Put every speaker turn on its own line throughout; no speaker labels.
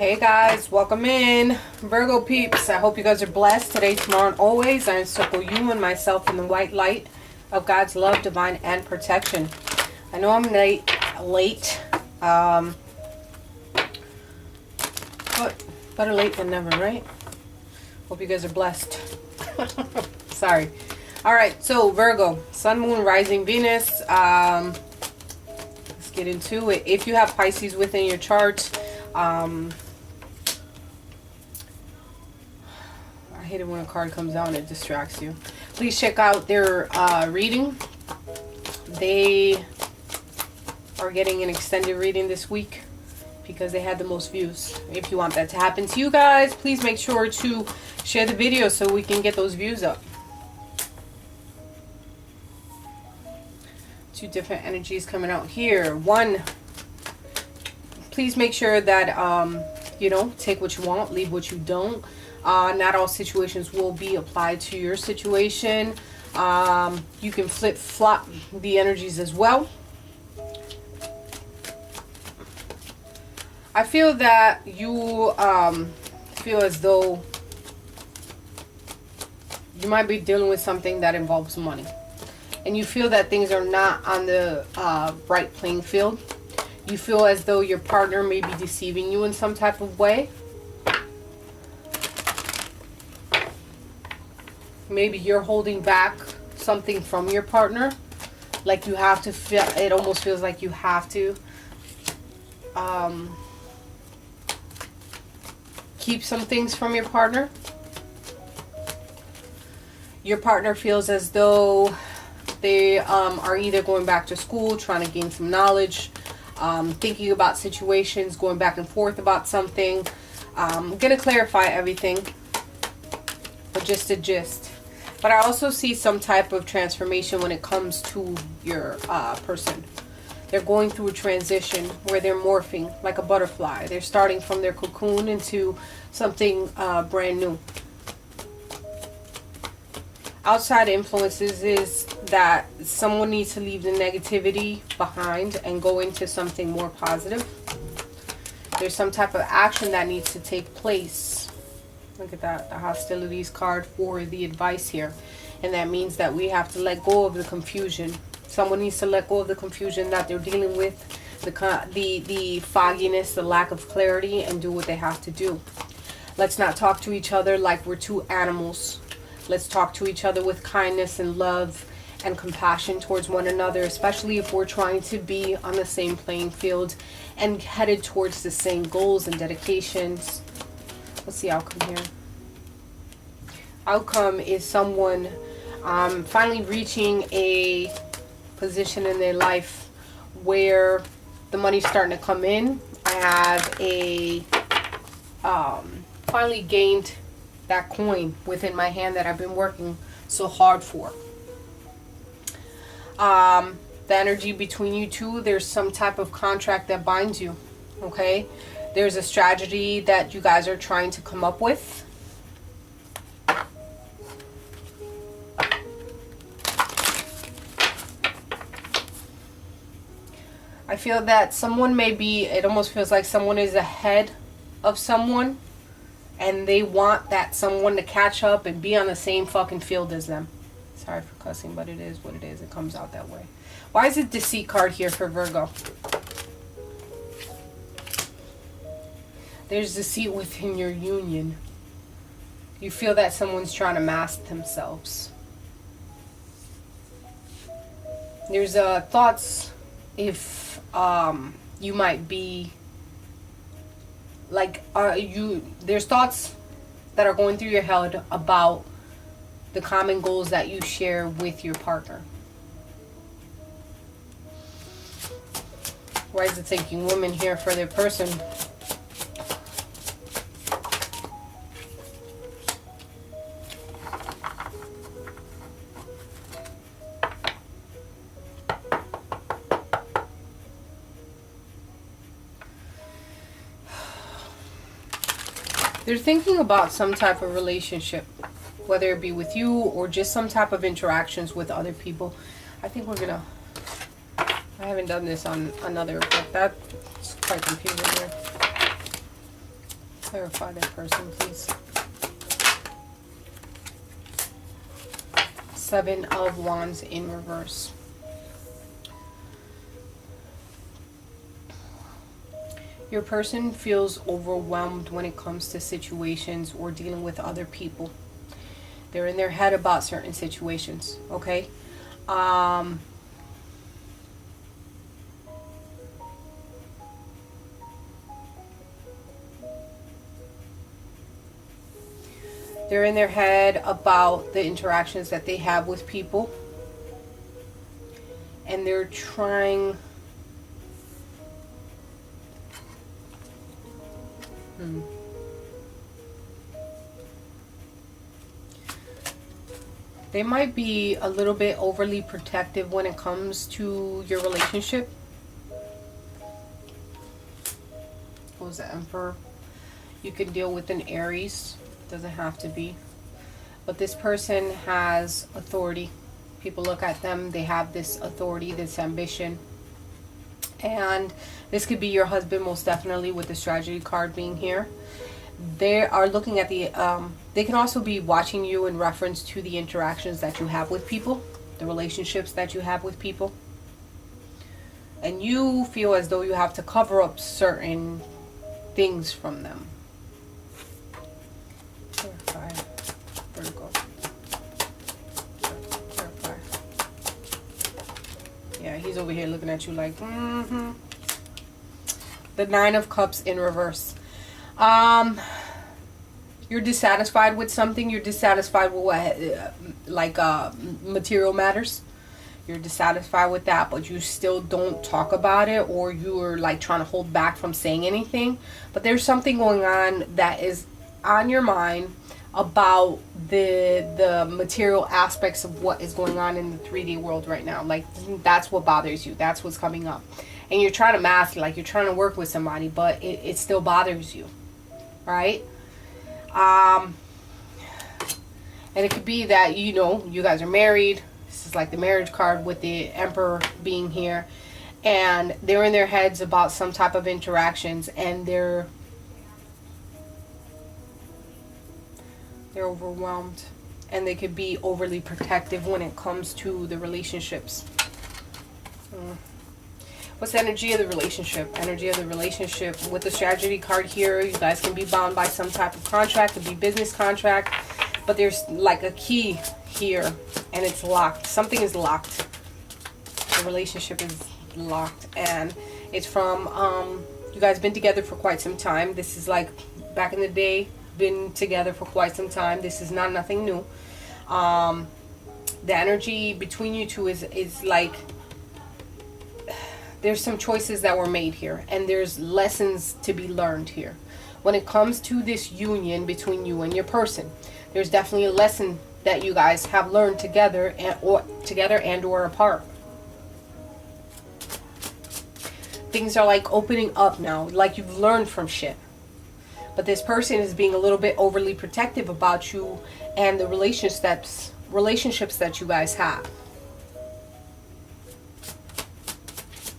Hey guys, welcome in. Virgo peeps, I hope you guys are blessed today, tomorrow, and always. I encircle you and myself in the white light of God's love, divine, and protection. I know I'm late, but better late than never, right? Hope you guys are blessed. Sorry. Alright, so Virgo, Sun, Moon, Rising, Venus. Let's get into it. If you have Pisces within your chart, I hate it when a card comes out and it distracts you. Please check out their reading. They are getting an extended reading this week because they had the most views. If you want that to happen to you guys, please make sure to share the video so we can get those views up. Two different energies coming out here. One, please make sure that you know, take what you want, leave what you don't. Not all situations will be applied to your situation. You can flip-flop the energies as well. I feel that you feel as though you might be dealing with something that involves money. And you feel that things are not on the right playing field. You feel as though your partner may be deceiving you in some type of way. Maybe you're holding back something from your partner. Like you have to feel, it almost feels like you have to keep some things from your partner. Your partner feels as though they are either going back to school, trying to gain some knowledge, thinking about situations, going back and forth about something. I'm going to clarify everything, but just a gist. But I also see some type of transformation when it comes to your person. They're going through a transition where they're morphing like a butterfly. They're starting from their cocoon into something brand new. Outside influences is that someone needs to leave the negativity behind and go into something more positive. There's some type of action that needs to take place. Look at that, the hostilities card for the advice here. And that means that we have to let go of the confusion. Someone needs to let go of the confusion that they're dealing with, the fogginess, the lack of clarity, and do what they have to do. Let's not talk to each other like we're two animals. Let's talk to each other with kindness and love and compassion towards one another, especially if we're trying to be on the same playing field and headed towards the same goals and dedications. What's the outcome here? Outcome is someone finally reaching a position in their life where the money's starting to come in. I have a finally gained that coin within my hand that I've been working so hard for. The energy between you two, there's some type of contract that binds you, okay? There's a strategy that you guys are trying to come up with. I feel that someone may be, it almost feels like someone is ahead of someone and they want that someone to catch up and be on the same fucking field as them. Sorry for cussing, but it is what it is. It comes out that way. Why is it deceit card here for Virgo? There's deceit within your union. You feel that someone's trying to mask themselves. There's thoughts if you might be like there's thoughts that are going through your head about the common goals that you share with your partner. Why is it taking women here for their person? They're thinking about some type of relationship, whether it be with you or just some type of interactions with other people. I think we're gonna, I haven't done this on another, but that's quite confusing here. Clarify that person, please. Seven of Wands in reverse. Your person feels overwhelmed when it comes to situations or dealing with other people. They're in their head about certain situations, okay? They're in their head about the interactions that they have with people. And they're trying... They might be a little bit overly protective when it comes to your relationship. What was the Emperor? You can deal with an Aries. Doesn't have to be. But this person has authority. People look at them. They have this authority, this ambition. And this could be your husband, most definitely, with the Strategy card being here. They are looking at the... they can also be watching you in reference to the interactions that you have with people. The relationships that you have with people. And you feel as though you have to cover up certain things from them. Clarify. Virgo. Clarify. Yeah, he's over here looking at you like, The Nine of Cups in reverse. You're dissatisfied with something. You're dissatisfied with what, material matters. You're dissatisfied with that, but you still don't talk about it, or you're like trying to hold back from saying anything. But there's something going on that is on your mind about the material aspects of what is going on in the 3D world right now. Like, that's what bothers you. That's what's coming up. And you're trying to mask, like you're trying to work with somebody, but it still bothers you. Right? And it could be that, you know, you guys are married. This is like the marriage card with the Emperor being here. And they're in their heads about some type of interactions, and they're overwhelmed. And they could be overly protective when it comes to the relationships. What's the energy of the relationship? Energy of the relationship with the Strategy card here. You guys can be bound by some type of contract. It could be business contract. But there's like a key here. And it's locked. Something is locked. The relationship is locked. And it's from, you guys been together for quite some time. This is like back in the day. Been together for quite some time. This is not nothing new. The energy between you two is like... There's some choices that were made here, and there's lessons to be learned here. When it comes to this union between you and your person, there's definitely a lesson that you guys have learned together and or apart. Things are like opening up now, like you've learned from shit. But this person is being a little bit overly protective about you and the relationships that you guys have.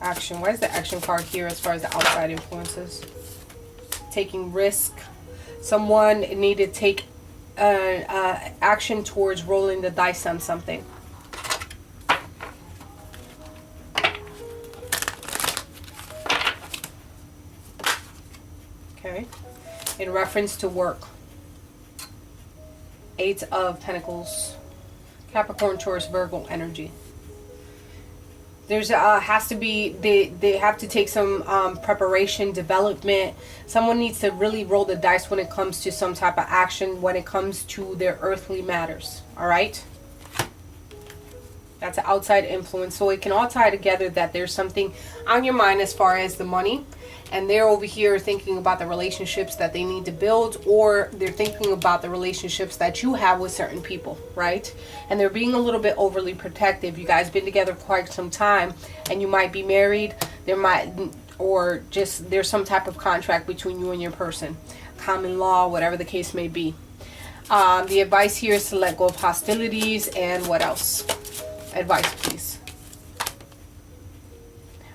Action. Why is the action card here as far as the outside influences? Taking risk. Someone needed to take action towards rolling the dice on something. Okay. In reference to work. Eight of Pentacles. Capricorn, Taurus, Virgo energy. There's has to be, they have to take some preparation, development. Someone needs to really roll the dice when it comes to some type of action, when it comes to their earthly matters. All right? That's an outside influence. So it can all tie together that there's something on your mind as far as the money. And they're over here thinking about the relationships that they need to build, or they're thinking about the relationships that you have with certain people, right? And they're being a little bit overly protective. You guys been together quite some time, and you might be married. There might, or just there's some type of contract between you and your person. Common law, whatever the case may be. The advice here is to let go of hostilities, and what else? Advice, please.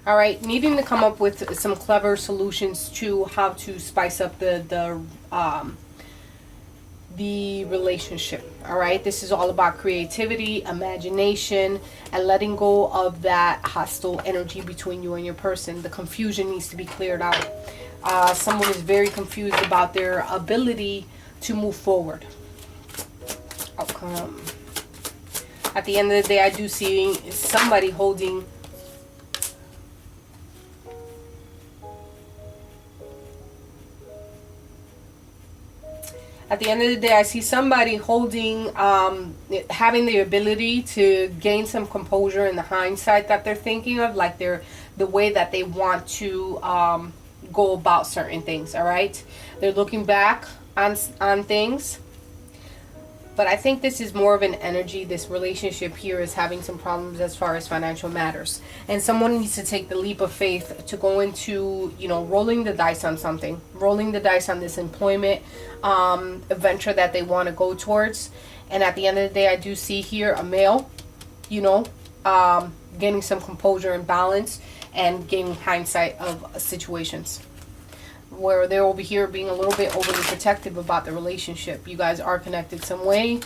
All right, needing to come up with some clever solutions to how to spice up the relationship. All right, this is all about creativity, imagination, and letting go of that hostile energy between you and your person. The confusion needs to be cleared out. Someone is very confused about their ability to move forward. Outcome. At the end of the day, I do see somebody holding At the end of the day, I see somebody holding, having the ability to gain some composure in the hindsight that they're thinking of, like the way that they want to go about certain things. All right, they're looking back on things, but I think this is more of an energy. This relationship here is having some problems as far as financial matters, and someone needs to take the leap of faith to go into, you know, rolling the dice on something, rolling the dice on this employment venture that they want to go towards. And at the end of the day, I do see here a male, you know, gaining some composure and balance and gaining hindsight of situations where they're over here being a little bit overly protective about the relationship. You guys are connected some way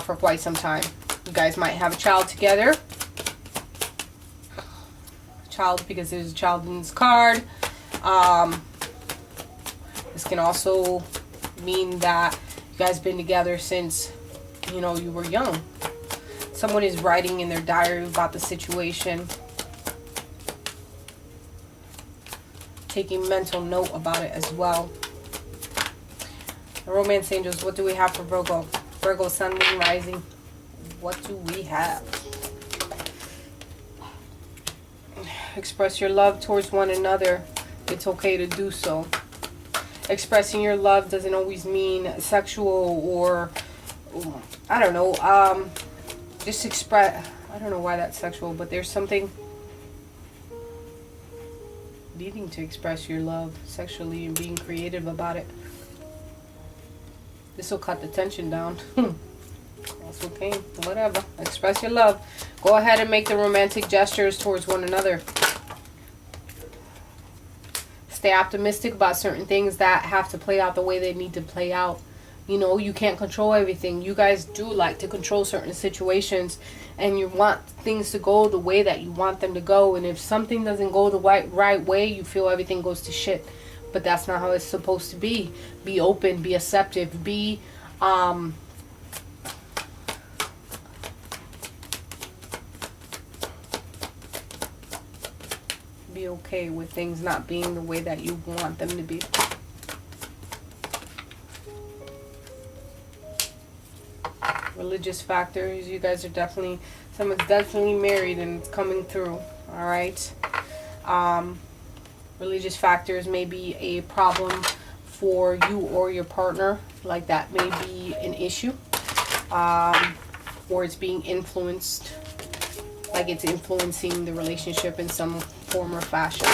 for quite some time. You guys might have a child together. Child, because there's a child in this card. This can also mean that you guys been together since, you know, you were young. Someone is writing in their diary about the situation, taking mental note about it as well. The romance angels, what do we have for Virgo? Virgo, sun, moon, rising. What do we have? Express your love towards one another. It's okay to do so. Expressing your love doesn't always mean sexual or, I don't know, just express, I don't know why that's sexual, but there's something needing to express your love sexually and being creative about it. This will cut the tension down. That's okay, whatever. Express your love. Go ahead and make the romantic gestures towards one another. Stay optimistic about certain things that have to play out the way they need to play out. You know, you can't control everything. You guys do like to control certain situations, and you want things to go the way that you want them to go. And if something doesn't go the right way, you feel everything goes to shit. But that's not how it's supposed to be. Be open, be acceptive, be okay with things not being the way that you want them to be. Religious factors, you guys are definitely, someone's definitely married and it's coming through. All right. Religious factors may be a problem for you or your partner, like that may be an issue, or it's being influenced, like it's influencing the relationship in some form or fashion.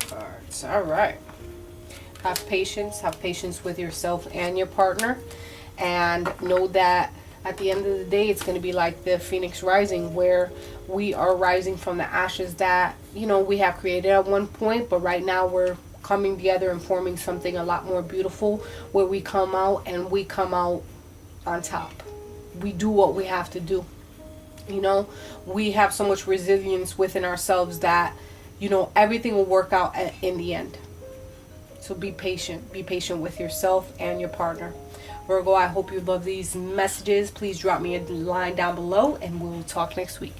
Cards. All right. Have patience with yourself and your partner, and know that at the end of the day, it's going to be like the phoenix rising, where we are rising from the ashes that, you know, we have created at one point, but right now we're coming together and forming something a lot more beautiful, where we come out on top. We do what we have to do. You know, we have so much resilience within ourselves that, you know, everything will work out in the end. So be patient. Be patient with yourself and your partner. Virgo, I hope you love these messages. Please drop me a line down below and we'll talk next week.